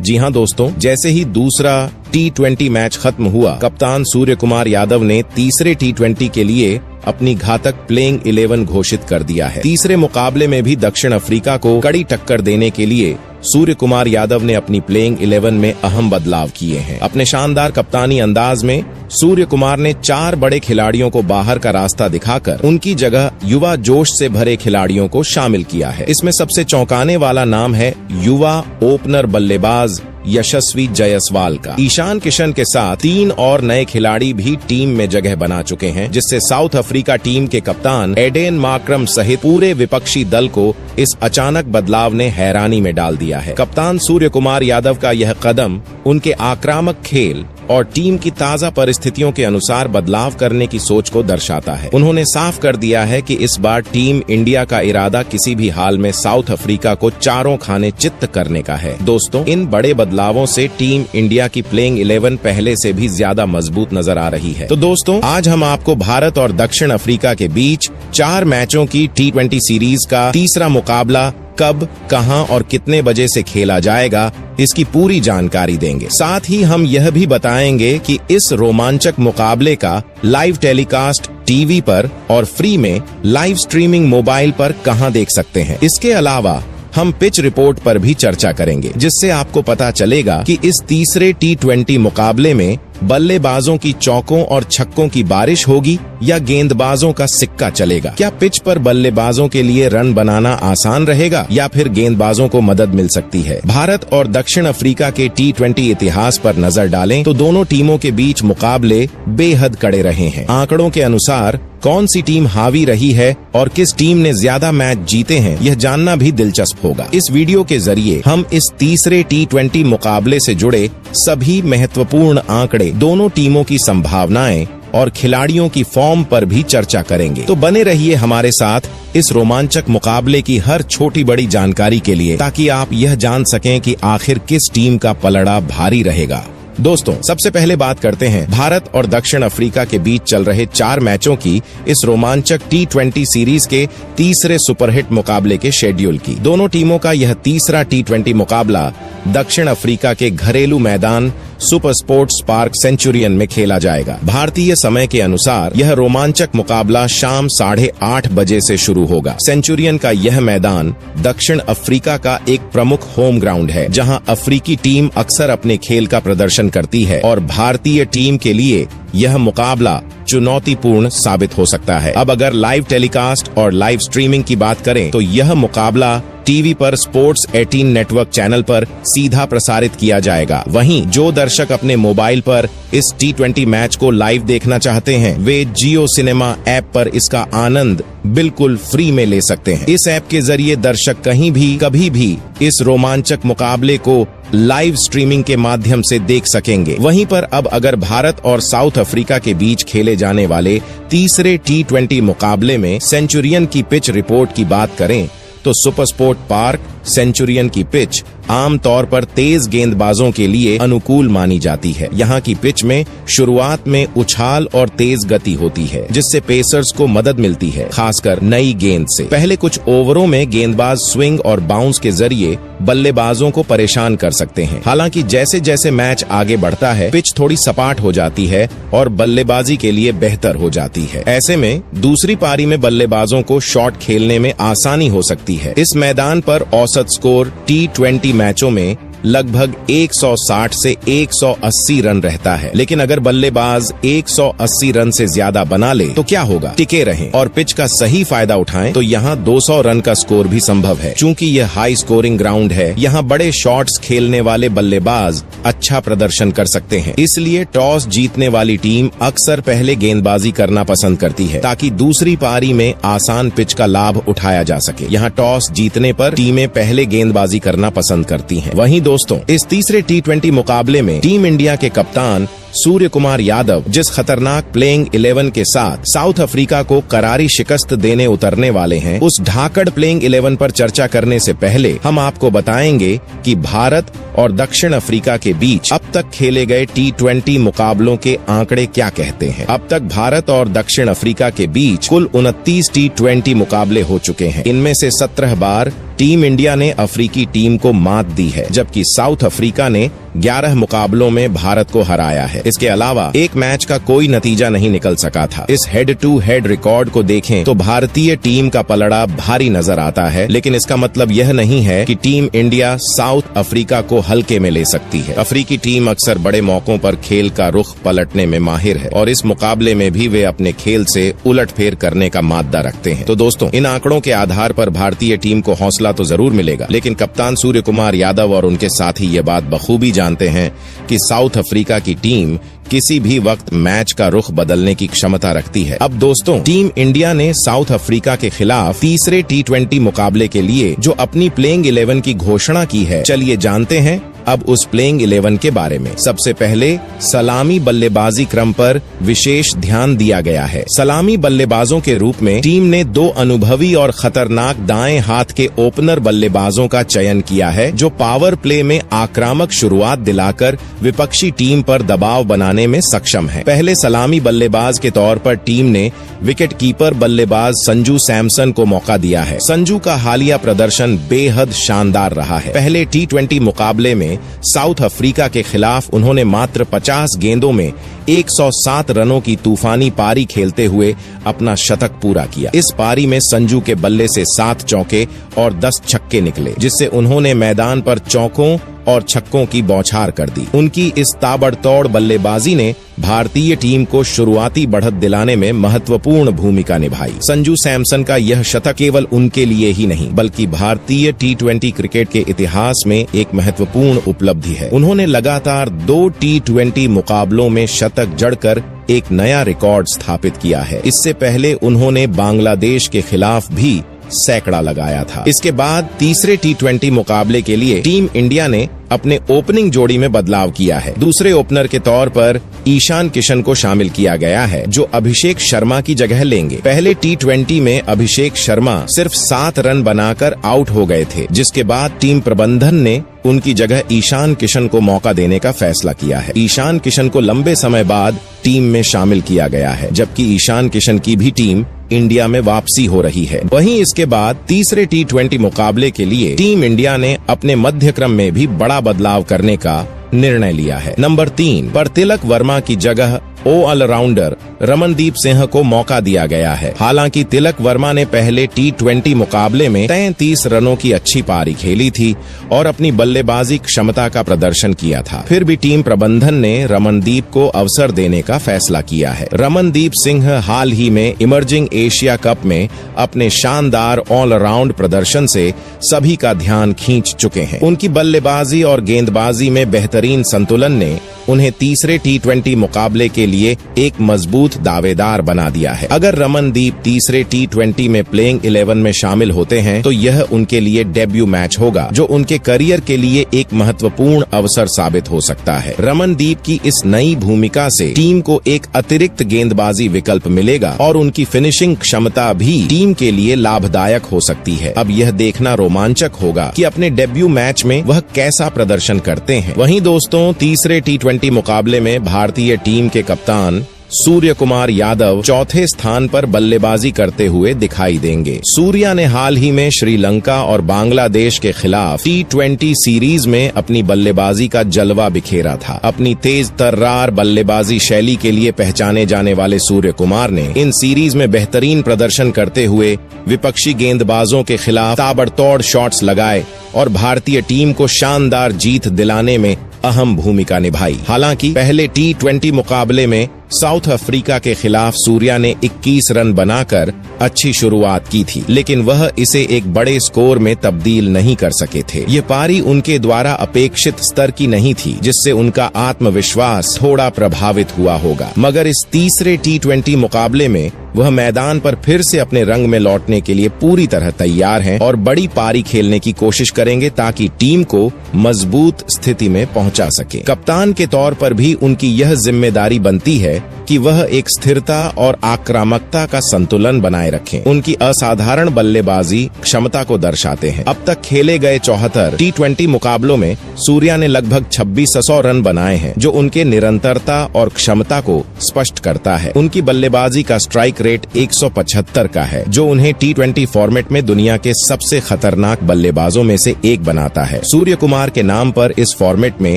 जी हां दोस्तों, जैसे ही दूसरा T20 मैच खत्म हुआ, कप्तान सूर्य कुमार यादव ने तीसरे T20 के लिए अपनी घातक प्लेइंग 11 घोषित कर दिया है। तीसरे मुकाबले में भी दक्षिण अफ्रीका को कड़ी टक्कर देने के लिए सूर्य कुमार यादव ने अपनी प्लेइंग 11 में अहम बदलाव किए हैं। अपने शानदार कप्तानी अंदाज में सूर्य कुमार ने 4 बड़े खिलाड़ियों को बाहर का रास्ता दिखाकर उनकी जगह युवा जोश से भरे खिलाड़ियों को शामिल किया है। इसमें सबसे चौंकाने वाला नाम है युवा ओपनर बल्लेबाज यशस्वी जायसवाल का। ईशान किशन के साथ 3 और नए खिलाड़ी भी टीम में जगह बना चुके हैं, जिससे साउथ अफ्रीका टीम के कप्तान एडेन मार्क्रम सहित पूरे विपक्षी दल को इस अचानक बदलाव ने हैरानी में डाल दिया है। कप्तान सूर्य कुमार यादव का यह कदम उनके आक्रामक खेल और टीम की ताजा परिस्थितियों के अनुसार बदलाव करने की सोच को दर्शाता है। उन्होंने साफ कर दिया है कि इस बार टीम इंडिया का इरादा किसी भी हाल में साउथ अफ्रीका को चारों खाने चित्त करने का है। दोस्तों, इन बड़े बदलावों से टीम इंडिया की प्लेइंग 11 पहले से भी ज्यादा मजबूत नजर आ रही है। तो दोस्तों, आज हम आपको भारत और दक्षिण अफ्रीका के बीच 4 मैचों की T20 सीरीज का तीसरा मुकाबला कब, कहां और कितने बजे से खेला जाएगा, इसकी पूरी जानकारी देंगे। साथ ही हम यह भी बताएंगे कि इस रोमांचक मुकाबले का लाइव टेलीकास्ट टीवी पर और फ्री में लाइव स्ट्रीमिंग मोबाइल पर कहां देख सकते हैं। इसके अलावा हम पिच रिपोर्ट पर भी चर्चा करेंगे, जिससे आपको पता चलेगा कि इस तीसरे T20 मुकाबले में बल्लेबाजों की चौकों और छक्कों की बारिश होगी या गेंदबाजों का सिक्का चलेगा। क्या पिच पर बल्लेबाजों के लिए रन बनाना आसान रहेगा या फिर गेंदबाजों को मदद मिल सकती है। भारत और दक्षिण अफ्रीका के T20 इतिहास पर नजर डालें तो दोनों टीमों के बीच मुकाबले बेहद कड़े रहे हैं। आंकड़ों के अनुसार कौन सी टीम हावी रही है और किस टीम ने ज्यादा मैच जीते हैं, यह जानना भी दिलचस्प होगा। इस वीडियो के जरिए हम इस तीसरे T20 मुकाबले से जुड़े सभी महत्वपूर्ण आंकड़े, दोनों टीमों की संभावनाएं और खिलाड़ियों की फॉर्म पर भी चर्चा करेंगे। तो बने रहिए हमारे साथ इस रोमांचक मुकाबले की हर छोटी बड़ी जानकारी के लिए, ताकि आप यह जान सकें कि आखिर किस टीम का पलड़ा भारी रहेगा। दोस्तों, सबसे पहले बात करते हैं भारत और दक्षिण अफ्रीका के बीच चल रहे 4 मैचों की इस रोमांचक T20 सीरीज के तीसरे सुपरहिट मुकाबले के शेड्यूल की। दोनों टीमों का यह तीसरा T20 मुकाबला दक्षिण अफ्रीका के घरेलू मैदान सुपर स्पोर्ट्स पार्क सेंचुरियन में खेला जाएगा। भारतीय समय के अनुसार यह रोमांचक मुकाबला शाम 8:30 बजे से शुरू होगा। सेंचुरियन का यह मैदान दक्षिण अफ्रीका का एक प्रमुख होम ग्राउंड है, जहां अफ्रीकी टीम अक्सर अपने खेल का प्रदर्शन करती है और भारतीय टीम के लिए यह मुकाबला चुनौतीपूर्ण साबित हो सकता है। अब अगर लाइव टेलीकास्ट और लाइव स्ट्रीमिंग की बात करें तो यह मुकाबला टीवी पर स्पोर्ट्स 18 नेटवर्क चैनल पर सीधा प्रसारित किया जाएगा। वहीं जो दर्शक अपने मोबाइल पर इस T20 मैच को लाइव देखना चाहते हैं, वे जियो सिनेमा ऐप पर इसका आनंद बिल्कुल फ्री में ले सकते हैं। इस ऐप के जरिए दर्शक कहीं भी कभी भी इस रोमांचक मुकाबले को लाइव स्ट्रीमिंग के माध्यम से देख सकेंगे। वहीं पर अब अगर भारत और साउथ अफ्रीका के बीच खेले जाने वाले तीसरे T20 मुकाबले में सेंचुरियन की पिच रिपोर्ट की बात करें तो सुपर स्पोर्ट पार्क सेंचुरियन की पिच आमतौर पर तेज गेंदबाजों के लिए अनुकूल मानी जाती है। यहाँ की पिच में शुरुआत में उछाल और तेज गति होती है, जिससे पेसर्स को मदद मिलती है, खासकर नई गेंद से। पहले कुछ ओवरों में गेंदबाज स्विंग और बाउंस के जरिए बल्लेबाजों को परेशान कर सकते हैं। हालांकि जैसे जैसे मैच आगे बढ़ता है, पिच थोड़ी सपाट हो जाती है और बल्लेबाजी के लिए बेहतर हो जाती है। ऐसे में दूसरी पारी में बल्लेबाजों को शॉट खेलने में आसानी हो सकती है। इस मैदान पर औसत स्कोर T20 मैचों में लगभग 160 से 180 रन रहता है। लेकिन अगर बल्लेबाज 180 रन से ज्यादा बना ले तो क्या होगा? टिके रहें और पिच का सही फायदा उठाएं तो यहाँ 200 रन का स्कोर भी संभव है। चूंकि यह हाई स्कोरिंग ग्राउंड है, यहाँ बड़े शॉट्स खेलने वाले बल्लेबाज अच्छा प्रदर्शन कर सकते हैं। इसलिए टॉस जीतने वाली टीम अक्सर पहले गेंदबाजी करना पसंद करती है, ताकि दूसरी पारी में आसान पिच का लाभ उठाया जा सके। यहाँ टॉस जीतने पर टीमें पहले गेंदबाजी करना पसंद करती हैं। वहीं दोस्तों, इस तीसरे T20 मुकाबले में टीम इंडिया के कप्तान सूर्य कुमार यादव जिस खतरनाक प्लेइंग 11 के साथ साउथ अफ्रीका को करारी शिकस्त देने उतरने वाले हैं, उस ढाकड़ प्लेइंग 11 पर चर्चा करने से पहले हम आपको बताएंगे कि भारत और दक्षिण अफ्रीका के बीच अब तक खेले गए T20 मुकाबलों के आंकड़े क्या कहते हैं। अब तक भारत और दक्षिण अफ्रीका के बीच कुल 29 T20 मुकाबले हो चुके हैं। इनमें से 17 बार टीम इंडिया ने अफ्रीकी टीम को मात दी है, जबकि साउथ अफ्रीका ने 11 मुकाबलों में भारत को हराया है। इसके अलावा एक मैच का कोई नतीजा नहीं निकल सका था। इस हेड टू हेड रिकॉर्ड को देखें तो भारतीय टीम का पलड़ा भारी नजर आता है, लेकिन इसका मतलब यह नहीं है कि टीम इंडिया साउथ अफ्रीका को हल्के में ले सकती है। अफ्रीकी टीम अक्सर बड़े मौकों पर खेल का रुख पलटने में माहिर है और इस मुकाबले में भी वे अपने खेल से उलटफेर करने का माद्दा रखते हैं। तो दोस्तों, इन आंकड़ों के आधार पर भारतीय टीम को हौसला तो जरूर मिलेगा, लेकिन कप्तान सूर्य कुमार यादव और उनके साथी ये बात बखूबी जानते हैं कि साउथ अफ्रीका की टीम किसी भी वक्त मैच का रुख बदलने की क्षमता रखती है। अब दोस्तों, टीम इंडिया ने साउथ अफ्रीका के खिलाफ तीसरे T20 मुकाबले के लिए जो अपनी प्लेइंग 11 की घोषणा की है, चलिए जानते हैं अब उस प्लेइंग 11 के बारे में। सबसे पहले सलामी बल्लेबाजी क्रम पर विशेष ध्यान दिया गया है। सलामी बल्लेबाजों के रूप में टीम ने 2 अनुभवी और खतरनाक दाएं हाथ के ओपनर बल्लेबाजों का चयन किया है, जो पावर प्ले में आक्रामक शुरुआत दिलाकर विपक्षी टीम पर दबाव बनाने में सक्षम है। पहले सलामी बल्लेबाज के तौर पर टीम ने विकेट कीपर बल्लेबाज संजू सैमसन को मौका दिया है। संजू का हालिया प्रदर्शन बेहद शानदार रहा है। पहले T20 मुकाबले में साउथ अफ्रीका के खिलाफ उन्होंने मात्र 50 गेंदों में 107 रनों की तूफानी पारी खेलते हुए अपना शतक पूरा किया। इस पारी में संजू के बल्ले से 7 चौके और 10 छक्के निकले, जिससे उन्होंने मैदान पर चौकों और छक्कों की बौछार कर दी। उनकी इस ताबड़तोड़ बल्लेबाजी ने भारतीय टीम को शुरुआती बढ़त दिलाने में महत्वपूर्ण भूमिका निभाई। संजू सैमसन का यह शतक केवल उनके लिए ही नहीं, बल्कि भारतीय T20 क्रिकेट के इतिहास में एक महत्वपूर्ण उपलब्धि है। उन्होंने लगातार 2 T20 मुकाबलों में शतक जड़कर एक नया रिकॉर्ड स्थापित किया है। इससे पहले उन्होंने बांग्लादेश के खिलाफ भी सैकड़ा लगाया था। इसके बाद तीसरे T20 मुकाबले के लिए टीम इंडिया ने अपने ओपनिंग जोड़ी में बदलाव किया है। दूसरे ओपनर के तौर पर ईशान किशन को शामिल किया गया है, जो अभिषेक शर्मा की जगह लेंगे। पहले T20 में अभिषेक शर्मा सिर्फ 7 रन बनाकर आउट हो गए थे, जिसके बाद टीम प्रबंधन ने उनकी जगह ईशान किशन को मौका देने का फैसला किया है। ईशान किशन को लंबे समय बाद टीम में शामिल किया गया है, जबकि ईशान किशन की भी टीम इंडिया में वापसी हो रही है। वहीं इसके बाद तीसरे T20 मुकाबले के लिए टीम इंडिया ने अपने मध्यक्रम में भी बड़ा बदलाव करने का निर्णय लिया है। नंबर 3 पर तिलक वर्मा की जगह ऑलराउंडर रमनदीप सिंह को मौका दिया गया है। हालांकि तिलक वर्मा ने पहले T20 मुकाबले में 33 रनों की अच्छी पारी खेली थी और अपनी बल्लेबाजी क्षमता का प्रदर्शन किया था, फिर भी टीम प्रबंधन ने रमनदीप को अवसर देने का फैसला किया है। रमनदीप सिंह हाल ही में इमर्जिंग एशिया कप में अपने शानदार ऑलराउंड प्रदर्शन से सभी का ध्यान खींच चुके हैं। उनकी बल्लेबाजी और गेंदबाजी में बेहतरीन संतुलन ने उन्हें तीसरे T20 मुकाबले के लिए एक मजबूत दावेदार बना दिया है। अगर रमनदीप तीसरे T20 में प्लेइंग 11 में शामिल होते हैं तो यह उनके लिए डेब्यू मैच होगा, जो उनके करियर के लिए एक महत्वपूर्ण अवसर साबित हो सकता है। रमनदीप की इस नई भूमिका से टीम को एक अतिरिक्त गेंदबाजी विकल्प मिलेगा और उनकी फिनिशिंग क्षमता भी टीम के लिए लाभदायक हो सकती है। अब यह देखना रोमांचक होगा कि अपने डेब्यू मैच में वह कैसा प्रदर्शन करते हैं। वहीं दोस्तों, तीसरे T20 मुकाबले में भारतीय टीम के कप्तान सूर्य कुमार यादव चौथे स्थान पर बल्लेबाजी करते हुए दिखाई देंगे। सूर्या ने हाल ही में श्रीलंका और बांग्लादेश के खिलाफ T20 सीरीज में अपनी बल्लेबाजी का जलवा बिखेरा था। अपनी तेज तर्रार बल्लेबाजी शैली के लिए पहचाने जाने वाले सूर्य कुमार ने इन सीरीज में बेहतरीन प्रदर्शन करते हुए विपक्षी गेंदबाजों के खिलाफ ताबड़तोड़ शॉट्स लगाए और भारतीय टीम को शानदार जीत दिलाने में अहम भूमिका निभाई। हालांकि पहले T20 मुकाबले में साउथ अफ्रीका के खिलाफ सूर्या ने 21 रन बनाकर अच्छी शुरुआत की थी, लेकिन वह इसे एक बड़े स्कोर में तब्दील नहीं कर सके थे। ये पारी उनके द्वारा अपेक्षित स्तर की नहीं थी, जिससे उनका आत्मविश्वास थोड़ा प्रभावित हुआ होगा। मगर इस तीसरे T20 मुकाबले में वह मैदान पर फिर से अपने रंग में लौटने के लिए पूरी तरह तैयार हैं और बड़ी पारी खेलने की कोशिश करेंगे ताकि टीम को मजबूत स्थिति में पहुंचा सके। कप्तान के तौर पर भी उनकी यह जिम्मेदारी बनती है कि वह एक स्थिरता और आक्रामकता का संतुलन बनाए रखें। उनकी असाधारण बल्लेबाजी क्षमता को दर्शाते हैं। अब तक खेले गए 74 T20 मुकाबलों में सूर्या ने लगभग 2600 रन बनाए हैं, जो उनके निरंतरता और क्षमता को स्पष्ट करता है। उनकी बल्लेबाजी का स्ट्राइक रेट 175 का है, जो उन्हें T20 फॉर्मेट में दुनिया के सबसे खतरनाक बल्लेबाजों में से एक बनाता है। सूर्य कुमार के नाम पर इस फॉर्मेट में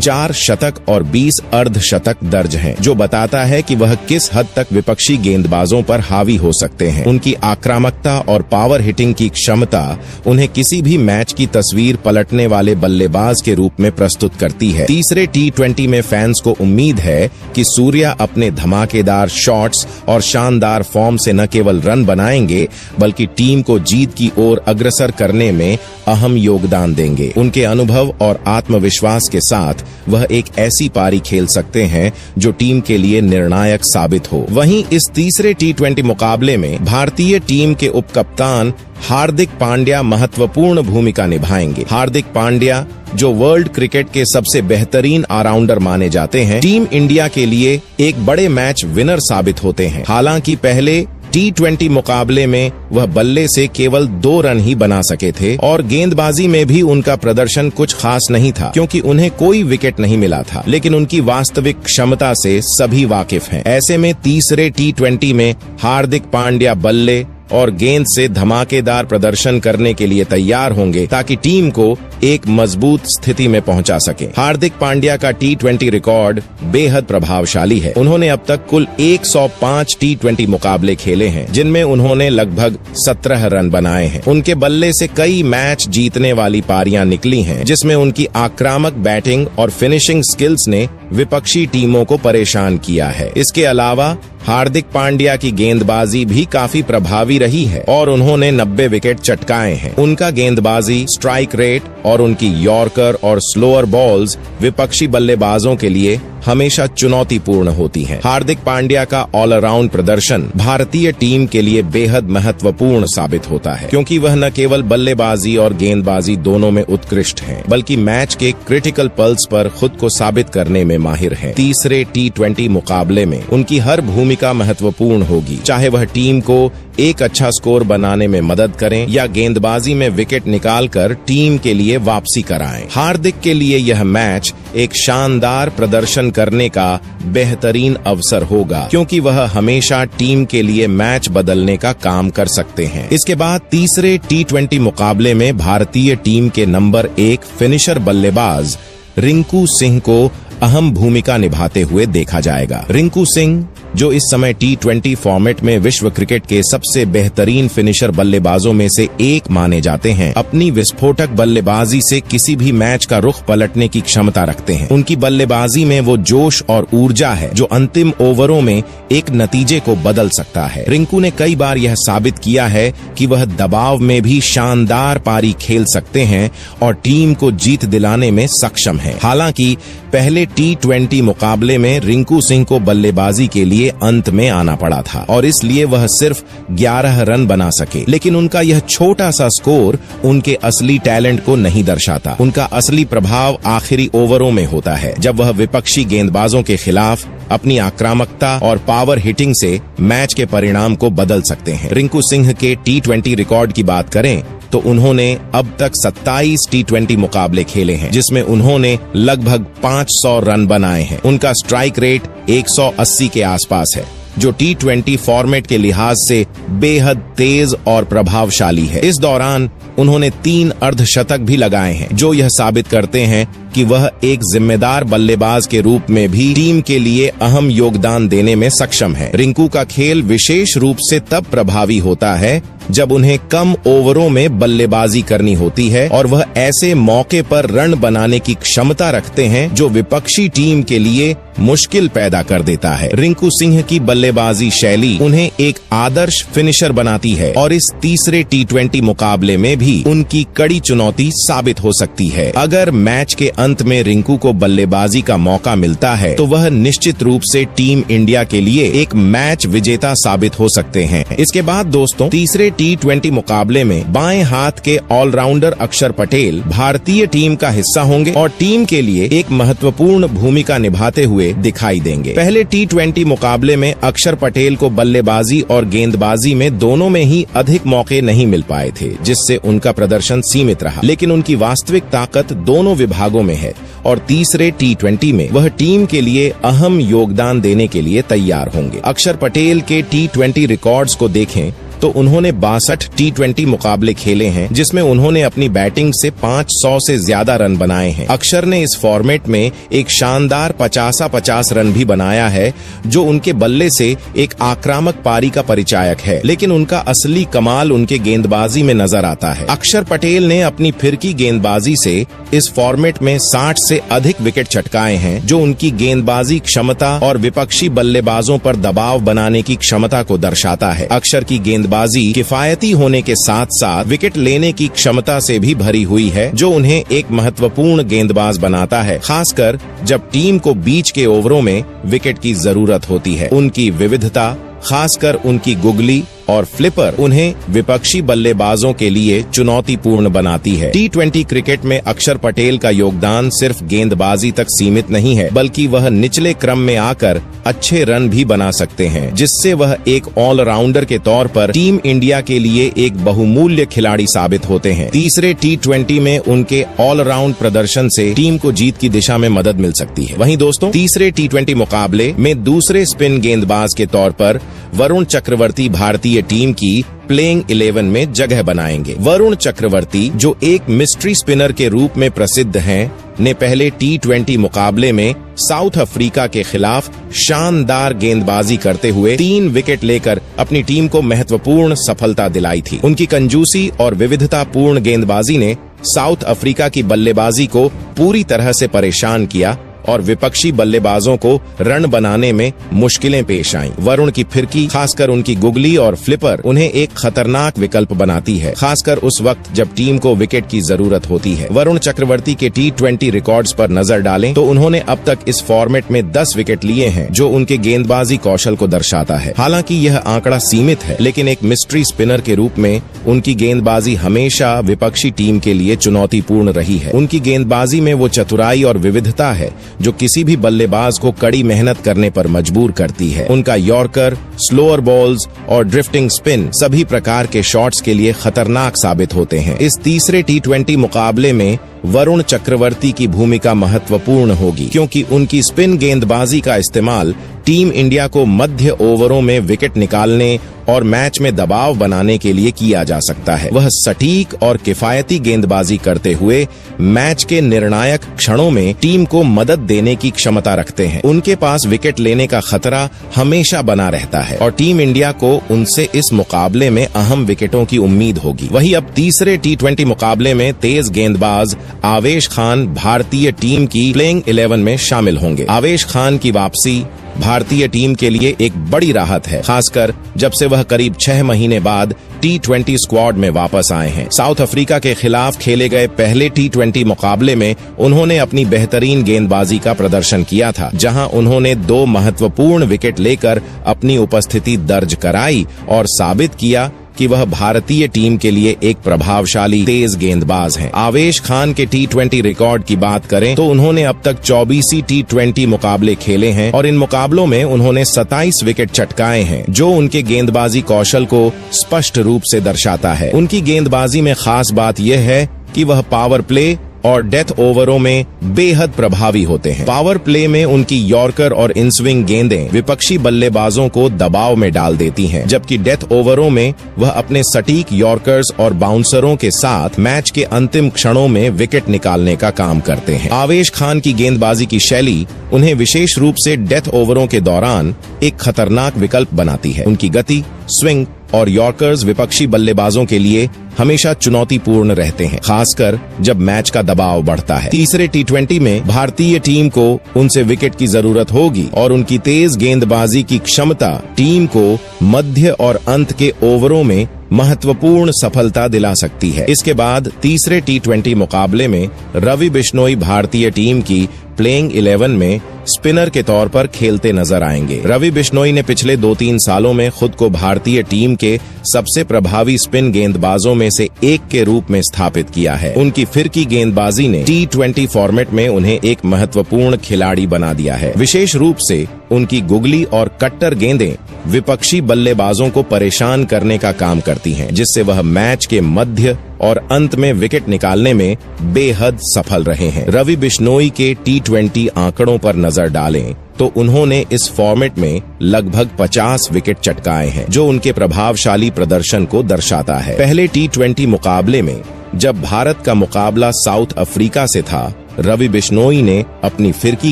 4 शतक और 20 अर्धशतक दर्ज हैं, जो बताता है कि वह किस हद तक विपक्षी गेंदबाजों पर हावी हो सकते हैं। उनकी आक्रामकता और पावर हिटिंग की क्षमता उन्हें किसी भी मैच की तस्वीर पलटने वाले बल्लेबाज के रूप में प्रस्तुत करती है। तीसरे T20 में फैंस को उम्मीद है कि सूर्या अपने धमाकेदार शॉट्स और शानदार फॉर्म से न केवल रन बनाएंगे, बल्कि टीम को जीत की ओर अग्रसर करने में अहम योगदान देंगे। उनके अनुभव और आत्मविश्वास के साथ वह एक ऐसी पारी खेल सकते हैं जो टीम के लिए निर्णायक साबित हो। वहीं इस तीसरे T20 मुकाबले में भारतीय टीम के उपकप्तान हार्दिक पांड्या महत्वपूर्ण भूमिका निभाएंगे। हार्दिक पांड्या, जो वर्ल्ड क्रिकेट के सबसे बेहतरीन ऑलराउंडर माने जाते हैं, टीम इंडिया के लिए एक बड़े मैच विनर साबित होते हैं। हालांकि पहले T20 मुकाबले में वह बल्ले से केवल 2 रन ही बना सके थे और गेंदबाजी में भी उनका प्रदर्शन कुछ खास नहीं था, क्योंकि उन्हें कोई विकेट नहीं मिला था। लेकिन उनकी वास्तविक क्षमता से सभी वाकिफ हैं। ऐसे में तीसरे T20 में हार्दिक पांड्या बल्ले और गेंद से धमाकेदार प्रदर्शन करने के लिए तैयार होंगे ताकि टीम को एक मजबूत स्थिति में पहुंचा सके। हार्दिक पांड्या का T20 रिकॉर्ड बेहद प्रभावशाली है। उन्होंने अब तक कुल 105 T20 मुकाबले खेले हैं, जिनमें उन्होंने लगभग 17 रन बनाए हैं। उनके बल्ले से कई मैच जीतने वाली पारियां निकली हैं, जिसमें उनकी आक्रामक बैटिंग और फिनिशिंग स्किल्स ने विपक्षी टीमों को परेशान किया है। इसके अलावा हार्दिक पांड्या की गेंदबाजी भी काफी प्रभावी रही है और उन्होंने 90 विकेट चटकाए हैं। उनका गेंदबाजी, स्ट्राइक रेट और उनकी यॉर्कर और स्लोअर बॉल्स विपक्षी बल्लेबाजों के लिए हमेशा चुनौतीपूर्ण होती हैं। हार्दिक पांड्या का ऑलराउंड प्रदर्शन भारतीय टीम के लिए बेहद महत्वपूर्ण साबित होता है, क्योंकि वह न केवल बल्लेबाजी और गेंदबाजी दोनों में उत्कृष्ट हैं, बल्कि मैच के क्रिटिकल पल्स पर खुद को साबित करने में माहिर हैं। तीसरे T20 मुकाबले में उनकी हर भूमिका महत्वपूर्ण होगी, चाहे वह टीम को एक अच्छा स्कोर बनाने में मदद करें या गेंदबाजी में विकेट निकालकर टीम के लिए वापसी कराएं। हार्दिक के लिए यह मैच एक शानदार प्रदर्शन करने का बेहतरीन अवसर होगा, क्योंकि वह हमेशा टीम के लिए मैच बदलने का काम कर सकते हैं। इसके बाद तीसरे T20 मुकाबले में भारतीय टीम के नंबर 1 फिनिशर बल्लेबाज रिंकू सिंह को अहम भूमिका निभाते हुए देखा जाएगा। रिंकू सिंह, जो इस समय T20 फॉर्मेट में विश्व क्रिकेट के सबसे बेहतरीन फिनिशर बल्लेबाजों में से एक माने जाते हैं, अपनी विस्फोटक बल्लेबाजी से किसी भी मैच का रुख पलटने की क्षमता रखते हैं। उनकी बल्लेबाजी में वो जोश और ऊर्जा है जो अंतिम ओवरों में एक नतीजे को बदल सकता है। रिंकू ने कई बार यह साबित किया है कि वह दबाव में भी शानदार पारी खेल सकते हैं और टीम को जीत दिलाने में सक्षम है। हालांकि पहले T20 मुकाबले में रिंकू सिंह को बल्लेबाजी के लिए अंत में आना पड़ा था और इसलिए वह सिर्फ 11 रन बना सके, लेकिन उनका यह छोटा सा स्कोर उनके असली टैलेंट को नहीं दर्शाता। उनका असली प्रभाव आखिरी ओवरों में होता है, जब वह विपक्षी गेंदबाजों के खिलाफ अपनी आक्रामकता और पावर हिटिंग से मैच के परिणाम को बदल सकते हैं। रिंकू सिंह के T20 रिकॉर्ड की बात करें तो उन्होंने अब तक 27 T20 मुकाबले खेले हैं, जिसमें उन्होंने लगभग 500 रन बनाए हैं। उनका स्ट्राइक रेट 180 के आसपास है, जो T20 फॉर्मेट के लिहाज से बेहद तेज और प्रभावशाली है। इस दौरान उन्होंने 3 अर्धशतक भी लगाए हैं, जो यह साबित करते हैं कि वह एक जिम्मेदार बल्लेबाज के रूप में भी टीम के लिए अहम योगदान देने में सक्षम है। रिंकू का खेल विशेष रूप से तब प्रभावी होता है जब उन्हें कम ओवरों में बल्लेबाजी करनी होती है और वह ऐसे मौके पर रन बनाने की क्षमता रखते हैं जो विपक्षी टीम के लिए मुश्किल पैदा कर देता है। रिंकू सिंह की बल्लेबाजी शैली उन्हें एक आदर्श फिनिशर बनाती है और इस तीसरे T20 मुकाबले में भी उनकी कड़ी चुनौती साबित हो सकती है। अगर मैच के अंत में रिंकू को बल्लेबाजी का मौका मिलता है तो वह निश्चित रूप से टीम इंडिया के लिए एक मैच विजेता साबित हो सकते हैं। इसके बाद दोस्तों, तीसरे T20 मुकाबले में बाएं हाथ के ऑलराउंडर अक्षर पटेल भारतीय टीम का हिस्सा होंगे और टीम के लिए एक महत्वपूर्ण भूमिका निभाते हुए दिखाई देंगे। पहले T20 मुकाबले में अक्षर पटेल को बल्लेबाजी और गेंदबाजी में दोनों में ही अधिक मौके नहीं मिल पाए थे, जिससे उनका प्रदर्शन सीमित रहा। लेकिन उनकी वास्तविक ताकत दोनों विभागों में है और तीसरे T20 में वह टीम के लिए अहम योगदान देने के लिए तैयार होंगे। अक्षर पटेल के T20 रिकॉर्ड्स को देखें तो उन्होंने 62 T20 मुकाबले खेले हैं, जिसमें उन्होंने अपनी बैटिंग से 500 से ज्यादा रन बनाए हैं। अक्षर ने इस फॉर्मेट में एक शानदार 50-50 रन भी बनाया है, जो उनके बल्ले से एक आक्रामक पारी का परिचायक है। लेकिन उनका असली कमाल उनके गेंदबाजी में नजर आता है। अक्षर पटेल ने अपनी फिरकी गेंदबाजी से इस फॉर्मेट में 60 से अधिक विकेट चटकाए हैं, जो उनकी गेंदबाजी क्षमता और विपक्षी बल्लेबाजों पर दबाव बनाने की क्षमता को दर्शाता है। अक्षर की गेंदबाजी किफायती होने के साथ साथ विकेट लेने की क्षमता से भी भरी हुई है, जो उन्हें एक महत्वपूर्ण गेंदबाज बनाता है, खासकर जब टीम को बीच के ओवरों में विकेट की जरूरत होती है। उनकी विविधता, खासकर उनकी गुगली और फ्लिपर, उन्हें विपक्षी बल्लेबाजों के लिए चुनौतीपूर्ण बनाती है। T20 क्रिकेट में अक्षर पटेल का योगदान सिर्फ गेंदबाजी तक सीमित नहीं है, बल्कि वह निचले क्रम में आकर अच्छे रन भी बना सकते हैं, जिससे वह एक ऑलराउंडर के तौर पर टीम इंडिया के लिए एक बहुमूल्य खिलाड़ी साबित होते हैं। तीसरे T20 में उनके ऑलराउंड प्रदर्शन से टीम को जीत की दिशा में मदद मिल सकती है। वहीं दोस्तों, तीसरे T20 मुकाबले में दूसरे स्पिन गेंदबाज के तौर पर वरुण चक्रवर्ती भारतीय टीम की प्लेइंग 11 में जगह बनाएंगे। वरुण चक्रवर्ती, जो एक मिस्ट्री स्पिनर के रूप में प्रसिद्ध हैं, ने पहले T20 मुकाबले में साउथ अफ्रीका के खिलाफ शानदार गेंदबाजी करते हुए 3 विकेट लेकर अपनी टीम को महत्वपूर्ण सफलता दिलाई थी। उनकी कंजूसी और विविधतापूर्ण गेंदबाजी ने साउथ अफ्रीका की बल्लेबाजी को पूरी तरह से परेशान किया और विपक्षी बल्लेबाजों को रन बनाने में मुश्किलें पेश आईं। वरुण की फिरकी, खासकर उनकी गुगली और फ्लिपर, उन्हें एक खतरनाक विकल्प बनाती है, खासकर उस वक्त जब टीम को विकेट की जरूरत होती है। वरुण चक्रवर्ती के T20 रिकॉर्ड्स पर नजर डालें तो उन्होंने अब तक इस फॉर्मेट में 10 विकेट लिए हैं, जो उनके गेंदबाजी कौशल को दर्शाता है। हालांकि यह आंकड़ा सीमित है, लेकिन एक मिस्ट्री स्पिनर के रूप में उनकी गेंदबाजी हमेशा विपक्षी टीम के लिए चुनौतीपूर्ण रही है। उनकी गेंदबाजी में वो चतुराई और विविधता है जो किसी भी बल्लेबाज को कड़ी मेहनत करने पर मजबूर करती है। उनका यॉर्कर, स्लोअर बॉल्स और ड्रिफ्टिंग स्पिन सभी प्रकार के शॉट्स के लिए खतरनाक साबित होते हैं। इस तीसरे T20 मुकाबले में वरुण चक्रवर्ती की भूमिका महत्वपूर्ण होगी, क्योंकि उनकी स्पिन गेंदबाजी का इस्तेमाल टीम इंडिया को मध्य ओवरों में विकेट निकालने और मैच में दबाव बनाने के लिए किया जा सकता है। वह सटीक और किफायती गेंदबाजी करते हुए मैच के निर्णायक क्षणों में टीम को मदद देने की क्षमता रखते हैं। उनके पास विकेट लेने का खतरा हमेशा बना रहता है और टीम इंडिया को उनसे इस मुकाबले में अहम विकेटों की उम्मीद होगी। वहीं अब तीसरे T20 मुकाबले में तेज गेंदबाज आवेश खान भारतीय टीम की प्लेइंग 11 में शामिल होंगे। आवेश खान की वापसी भारतीय टीम के लिए एक बड़ी राहत है, खासकर जब से वह करीब 6 महीने बाद T20 स्क्वाड में वापस आए हैं। साउथ अफ्रीका के खिलाफ खेले गए पहले T20 मुकाबले में उन्होंने अपनी बेहतरीन गेंदबाजी का प्रदर्शन किया था, जहां उन्होंने 2 महत्वपूर्ण विकेट लेकर अपनी उपस्थिति दर्ज कराई और साबित किया कि वह भारतीय टीम के लिए एक प्रभावशाली तेज गेंदबाज हैं। आवेश खान के T20 रिकॉर्ड की बात करें तो उन्होंने अब तक 24 T20 मुकाबले खेले हैं और इन मुकाबलों में उन्होंने 27 विकेट चटकाए हैं, जो उनके गेंदबाजी कौशल को स्पष्ट रूप से दर्शाता है। उनकी गेंदबाजी में खास बात यह है कि वह पावर प्ले और डेथ ओवरों में बेहद प्रभावी होते हैं। पावर प्ले में उनकी यॉर्कर और इनस्विंग गेंदें विपक्षी बल्लेबाजों को दबाव में डाल देती हैं, जबकि डेथ ओवरों में वह अपने सटीक यॉर्कर्स और बाउंसरों के साथ मैच के अंतिम क्षणों में विकेट निकालने का काम करते हैं। आवेश खान की गेंदबाजी की शैली उन्हें विशेष रूप से डेथ ओवरों के दौरान एक खतरनाक विकल्प बनाती है। उनकी गति, स्विंग और यॉर्कर्स विपक्षी बल्लेबाजों के लिए हमेशा चुनौतीपूर्ण रहते हैं, खासकर जब मैच का दबाव बढ़ता है। तीसरे टी20 में भारतीय टीम को उनसे विकेट की जरूरत होगी और उनकी तेज गेंदबाजी की क्षमता टीम को मध्य और अंत के ओवरों में महत्वपूर्ण सफलता दिला सकती है। इसके बाद तीसरे टी20 मुकाबले में रवि बिश्नोई भारतीय टीम की प्लेइंग 11 में स्पिनर के तौर पर खेलते नजर आएंगे। रवि बिश्नोई ने पिछले 2-3 सालों में खुद को भारतीय टीम के सबसे प्रभावी स्पिन गेंदबाजों में से एक के रूप में स्थापित किया है। उनकी फिरकी गेंदबाजी ने टी20 फॉर्मेट में उन्हें एक महत्वपूर्ण खिलाड़ी बना दिया है। विशेष रूप से उनकी गुगली और कट्टर गेंदें विपक्षी बल्लेबाजों को परेशान करने का काम करती हैं, जिससे वह मैच के मध्य और अंत में विकेट निकालने में बेहद सफल रहे हैं। रवि बिश्नोई के टी20 आंकड़ों पर नजर डालें तो उन्होंने इस फॉर्मेट में लगभग 50 विकेट चटकाए हैं, जो उनके प्रभावशाली प्रदर्शन को दर्शाता है। पहले टी20 मुकाबले में जब भारत का मुकाबला साउथ अफ्रीका से था, रवि बिश्नोई ने अपनी फिरकी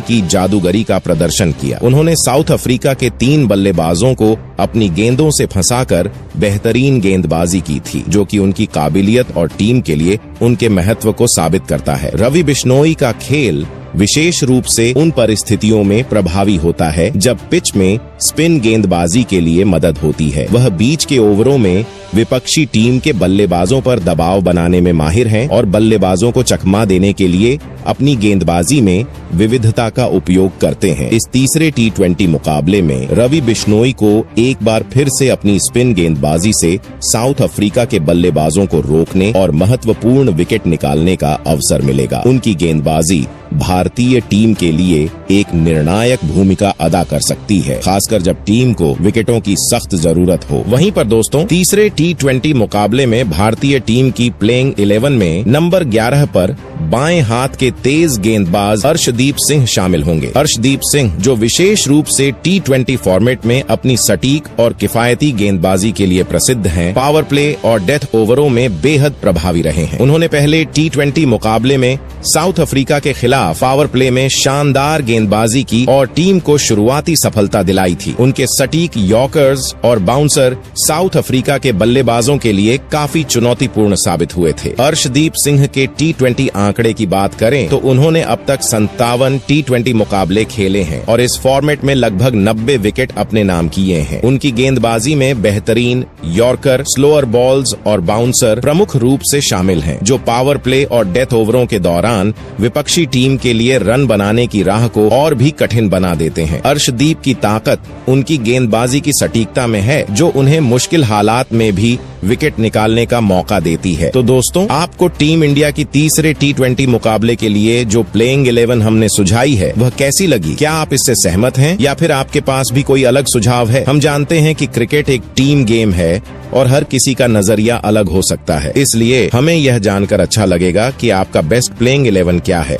की जादूगरी का प्रदर्शन किया। उन्होंने साउथ अफ्रीका के 3 बल्लेबाजों को अपनी गेंदों से फंसाकर बेहतरीन गेंदबाजी की थी, जो कि उनकी काबिलियत और टीम के लिए उनके महत्व को साबित करता है। रवि बिश्नोई का खेल विशेष रूप से उन परिस्थितियों में प्रभावी होता है जब पिच में स्पिन गेंदबाजी के लिए मदद होती है। वह बीच के ओवरों में विपक्षी टीम के बल्लेबाजों पर दबाव बनाने में माहिर हैं और बल्लेबाजों को चकमा देने के लिए अपनी गेंदबाजी में विविधता का उपयोग करते हैं। इस तीसरे टी20 मुकाबले में रवि बिश्नोई को एक बार फिर से अपनी स्पिन गेंदबाजी से साउथ अफ्रीका के बल्लेबाजों को रोकने और महत्वपूर्ण विकेट निकालने का अवसर मिलेगा। उनकी गेंदबाजी भारतीय टीम के लिए एक निर्णायक भूमिका अदा कर सकती है, खासकर जब टीम को विकेटों की सख्त जरूरत हो। वहीं पर दोस्तों, तीसरे टी20 मुकाबले में भारतीय टीम की प्लेइंग 11 में नंबर 11 पर बाएं हाथ के तेज गेंदबाज अर्शदीप सिंह शामिल होंगे। अर्शदीप सिंह, जो विशेष रूप से टी20 फॉर्मेट में अपनी सटीक और किफायती गेंदबाजी के लिए प्रसिद्ध हैं, पावर प्ले और डेथ ओवरों में बेहद प्रभावी रहे हैं। उन्होंने पहले टी20 मुकाबले में साउथ अफ्रीका के खिलाफ पावर प्ले में शानदार गेंदबाजी की और टीम को शुरुआती सफलता दिलाई थी। उनके सटीक यॉर्कर्स और बाउंसर साउथ अफ्रीका के बल्लेबाजों के लिए काफी चुनौतीपूर्ण साबित हुए थे। अर्शदीप सिंह के टी20 आंकड़े की बात करें तो उन्होंने अब तक 57 टी20 मुकाबले खेले हैं और इस फॉर्मेट में लगभग 90 विकेट अपने नाम किए हैं। उनकी गेंदबाजी में बेहतरीन यॉर्कर, स्लोअर बॉल्स और बाउंसर प्रमुख रूप से शामिल हैं, जो पावर प्ले और डेथ ओवरों के दौरान विपक्षी टीम के लिए रन बनाने की राह को और भी कठिन बना देते हैं। अर्शदीप की ताकत उनकी गेंदबाजी की सटीकता में है, जो उन्हें मुश्किल हालात में भी विकेट निकालने का मौका देती है। तो दोस्तों, आपको टीम इंडिया की तीसरे टी20 मुकाबले के लिए जो प्लेइंग 11 हमने सुझाई है, वह कैसी लगी? क्या आप इससे सहमत हैं या फिर आपके पास भी कोई अलग सुझाव है? हम जानते हैं कि क्रिकेट एक टीम गेम है और हर किसी का नजरिया अलग हो सकता है, इसलिए हमें यह जानकर अच्छा लगेगा कि आपका बेस्ट प्लेइंग 11 क्या है।